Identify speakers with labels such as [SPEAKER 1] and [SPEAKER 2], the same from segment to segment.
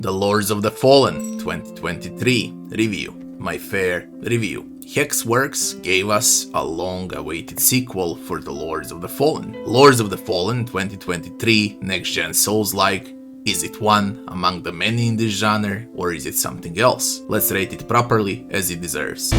[SPEAKER 1] The Lords of the Fallen 2023 review. My fair review. Hexworks gave us a long-awaited sequel for The Lords of the Fallen. Lords of the Fallen 2023 next-gen Soulslike. Is it one among the many in this genre, or is it something else? Let's rate it properly as it deserves.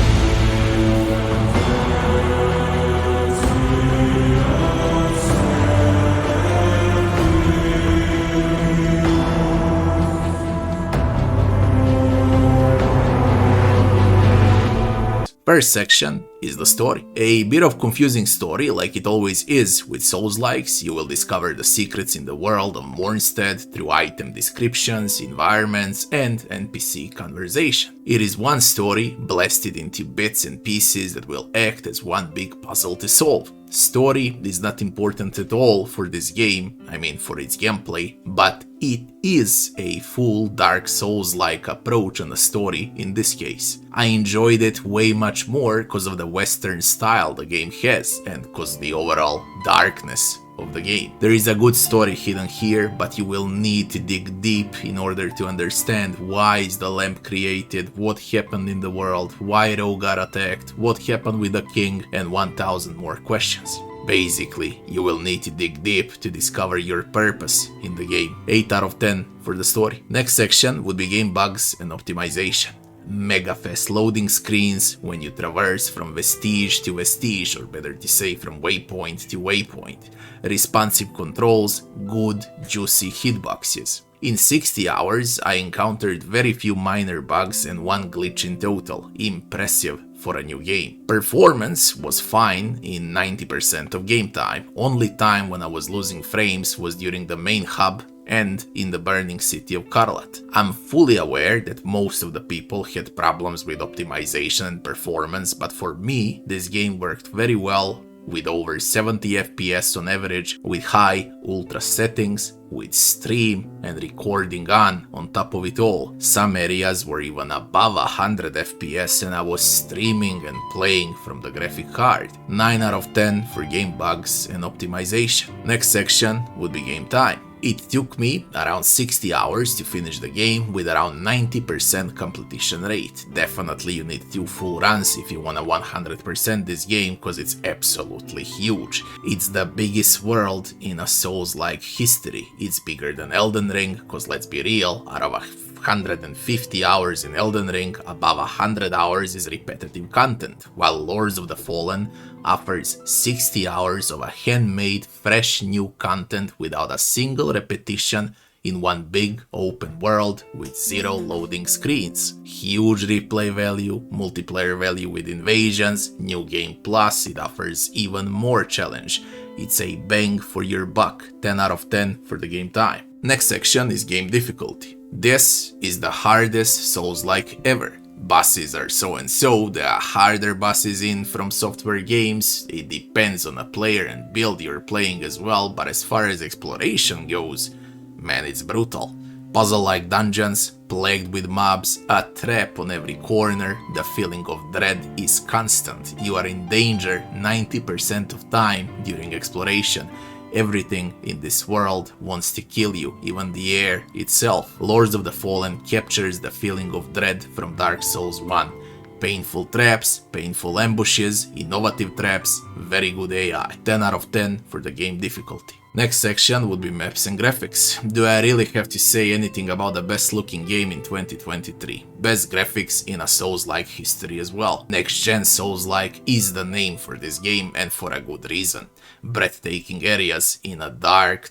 [SPEAKER 1] First section is the story. A bit of confusing story, like it always is with Soulslikes. You will discover the secrets in the world of Mornstead through item descriptions, environments, and NPC conversation. It is one story blasted into bits and pieces that will act as one big puzzle to solve. Story is not important at all for this game, I mean for its gameplay, but it is a full Dark Souls-like approach on the story in this case. I enjoyed it way much more because of the western style the game has and because the overall darkness of the game. There is a good story hidden here, but you will need to dig deep in order to understand why is the lamp created, what happened in the world, why Ro got attacked, what happened with the king, and 1000 more questions. Basically, you will need to dig deep to discover your purpose in the game. 8 out of 10 for the story. Next section would be game bugs and optimization. Mega fast loading screens when you traverse from vestige to vestige, or better to say from waypoint to waypoint. Responsive controls, good juicy hitboxes. In 60 hours I encountered very few minor bugs and one glitch in total. Impressive for a new game. Performance was fine in 90% of game time. Only time when I was losing frames was during the main hub and in the burning city of Karlat. I'm fully aware that most of the people had problems with optimization and performance, but for me this game worked very well with over 70 FPS on average, with high ultra settings, with stream and recording on top of it all. Some areas were even above 100 FPS and I was streaming and playing from the graphic card. 9 out of 10 for game bugs and optimization. Next section would be game time. It took me around 60 hours to finish the game with around 90% completion rate. Definitely you need 2 full runs if you wanna 100% this game, cause it's absolutely huge. It's the biggest world in a Souls-like history. It's bigger than Elden Ring, cause let's be real, out of 150 hours in Elden Ring, above 100 hours is repetitive content, while Lords of the Fallen offers 60 hours of a handmade, fresh new content without a single repetition in one big open world with 0 loading screens. Huge replay value, multiplayer value with invasions, new game plus, it offers even more challenge. It's a bang for your buck. 10 out of 10 for the game time. Next section is game difficulty. This is the hardest Souls-like ever. Bosses are so and so, there are harder bosses in From Software games, it depends on the player and build you're playing as well, but as far as exploration goes, man, it's brutal. Puzzle-like dungeons, plagued with mobs, a trap on every corner, the feeling of dread is constant, you are in danger 90% of time during exploration. Everything in this world wants to kill you, even the air itself. Lords of the Fallen captures the feeling of dread from Dark Souls 1. Painful traps, painful ambushes, innovative traps, very good AI. 10 out of 10 for the game difficulty. Next section would be maps and graphics. Do I really have to say anything about the best looking game in 2023? Best graphics in a Souls-like history as well. Next gen Souls-like is the name for this game, and for a good reason. Breathtaking areas in a dark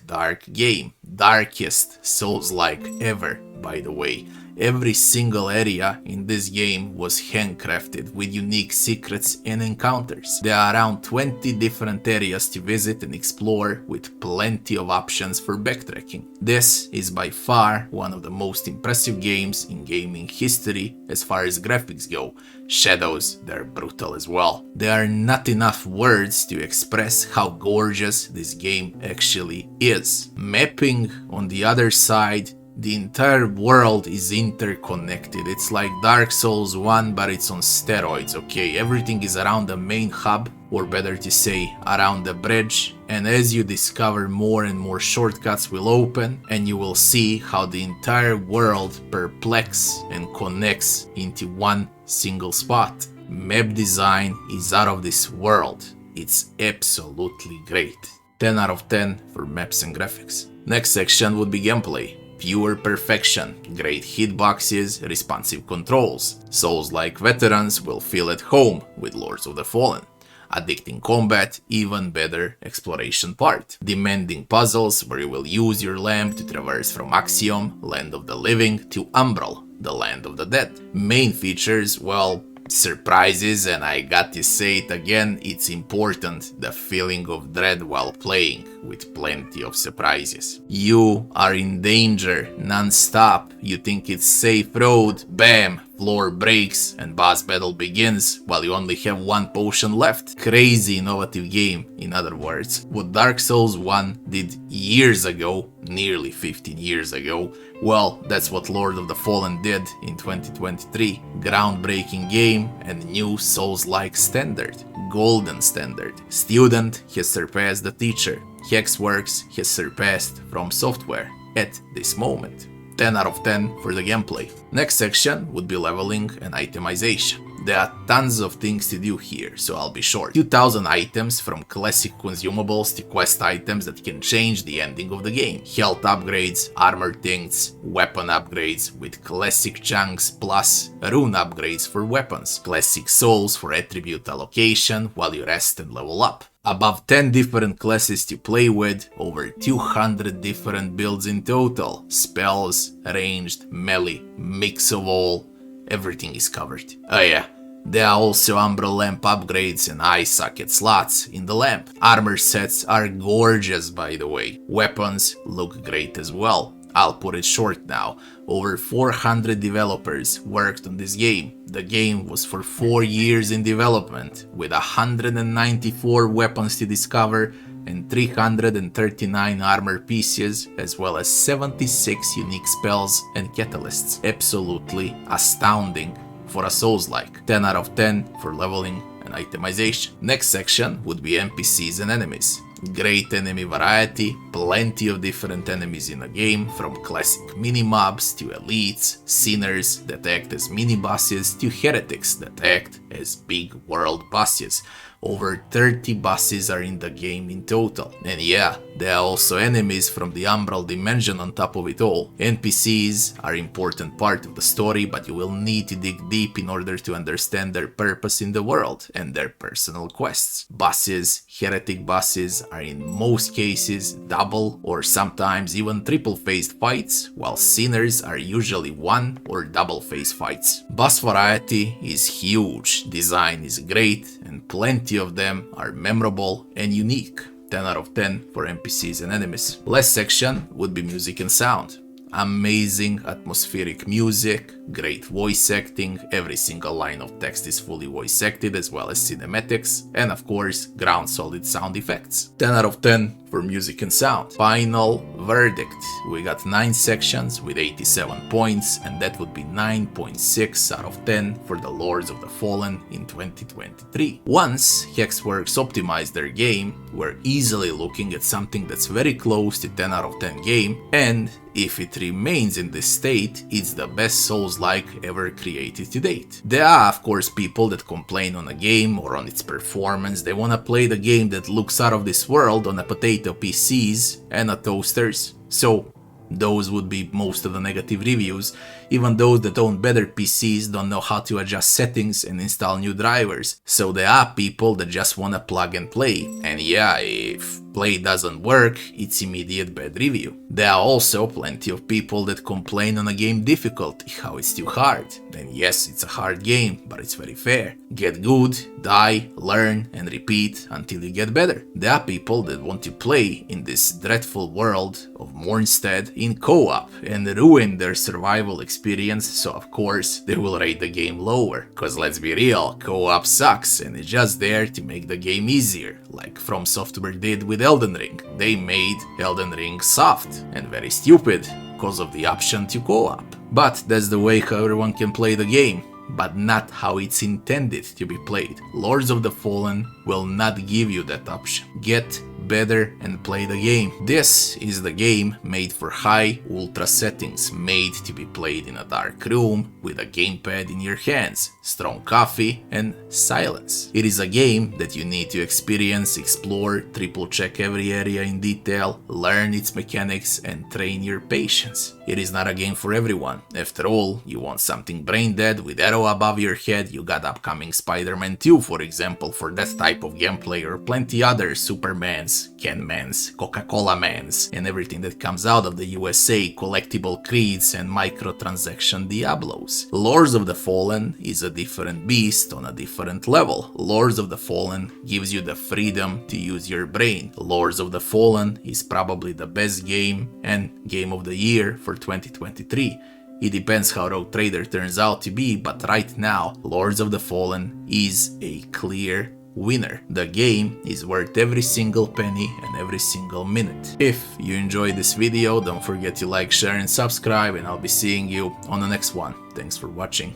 [SPEAKER 1] game. Darkest Souls-like ever, by the way. Every single area in this game was handcrafted with unique secrets and encounters. There are around 20 different areas to visit and explore, with plenty of options for backtracking. This is by far one of the most impressive games in gaming history as far as graphics go. Shadows, they're brutal as well. There are not enough words to express how gorgeous this game actually is. Mapping, on the other side, the entire world is interconnected. It's like Dark Souls 1, but it's on steroids, okay? Everything is around the main hub or better to say, around the bridge, and as you discover more and more shortcuts will open, and you will see how the entire world perplexes and connects into one single spot. Map design is out of this world. It's absolutely great. 10 out of 10 for maps and graphics. Next section would be gameplay. Pure perfection, great hitboxes, responsive controls. Souls-like veterans will feel at home with Lords of the Fallen. Addicting combat, even better exploration part. Demanding puzzles where you will use your lamp to traverse from Axiom, Land of the Living, to Umbral, the Land of the Dead. Main features, well, surprises, and I got to say it again, it's important, the feeling of dread while playing, with plenty of surprises. You are in danger non-stop, you think it's safe road, bam, floor breaks and boss battle begins while you only have one potion left. Crazy innovative game, in other words. What Dark Souls 1 did years ago, nearly 15 years ago, well, that's what Lord of the Fallen did in 2023. Groundbreaking game and new Souls-like standard. Golden standard. Student has surpassed the teacher. Hexworks has surpassed From Software at this moment. 10 out of 10 for the gameplay. Next section would be leveling and itemization. There are tons of things to do here, so I'll be short. 2000 items, from classic consumables to quest items that can change the ending of the game. Health upgrades, armor things, weapon upgrades with classic chunks plus rune upgrades for weapons. Classic souls for attribute allocation while you rest and level up. Above 10 different classes to play with, over 200 different builds in total. Spells, ranged, melee, mix of all. Everything is covered. Oh yeah, there are also Umbral lamp upgrades and eye socket slots in the lamp. Armor sets are gorgeous, by the way. Weapons look great as well. I'll put it short now. Over 400 developers worked on this game. The game was for 4 years in development, with 194 weapons to discover and 339 armor pieces, as well as 76 unique spells and catalysts. Absolutely astounding for a Souls-like. 10 out of 10 for leveling and itemization. Next section would be NPCs and enemies. Great enemy variety, plenty of different enemies in the game, from classic mini-mobs to elites, sinners that act as mini-bosses to heretics that act as big world bosses. Over 30 bosses are in the game in total. And yeah, there are also enemies from the Umbral dimension on top of it all. NPCs are an important part of the story, but you will need to dig deep in order to understand their purpose in the world and their personal quests. Bosses, heretic bosses, are in most cases double or sometimes even triple phased fights, while sinners are usually one or double phase fights. Boss variety is huge, design is great, and plenty of them are memorable and unique. 10 out of 10 for NPCs and enemies. Last section would be music and sound. Amazing atmospheric music, great voice acting, every single line of text is fully voice acted, as well as cinematics, and of course ground solid sound effects. 10 out of 10 for music and sound. Final verdict. We got 9 sections with 87 points, and that would be 9.6 out of 10 for the Lords of the Fallen in 2023. Once Hexworks optimized their game, we're easily looking at something that's very close to 10 out of 10 game, and if it remains in this state, it's the best Souls-like ever created to date. There are of course people that complain on a game or on its performance. They wanna play the game that looks out of this world on a potato PCs and a toasters. So those would be most of the negative reviews. Even those that own better PCs don't know how to adjust settings and install new drivers. So there are people that just wanna plug and play. And yeah, if play doesn't work, it's immediate bad review. There are also plenty of people that complain on a game difficulty, how it's too hard. And yes, it's a hard game, but it's very fair. Get good, die, learn, and repeat until you get better. There are people that want to play in this dreadful world of Mornstead in co-op and ruin their survival experience, so of course they will rate the game lower. Cause let's be real, co-op sucks and it's just there to make the game easier, like From Software did with Elden Ring. They made Elden Ring soft and very stupid because of the option to co-op. But that's the way how everyone can play the game. but not how it's intended to be played. Lords of the Fallen will not give you that option. Get better and play the game. This is the game made for high ultra settings, made to be played in a dark room with a gamepad in your hands, strong coffee and silence. It is a game that you need to experience, explore, triple check every area in detail, learn its mechanics and train your patience. It is not a game for everyone. After all, you want something brain dead with arrow above your head, you got upcoming Spider-Man 2 for example for that type of gameplay, or plenty other Supermans, Ken-mans, Coca-Cola mans, and everything that comes out of the USA, collectible creeds and microtransaction Diablos. Lords of the Fallen is a different beast on a different level. Lords of the Fallen gives you the freedom to use your brain. Lords of the Fallen is probably the best game and game of the year for 2023. It depends how Rogue Trader turns out to be, but right now, Lords of the Fallen is a clear winner. The game is worth every single penny and every single minute. If you enjoyed this video, don't forget to like, share and subscribe, and I'll be seeing you on the next one. Thanks for watching.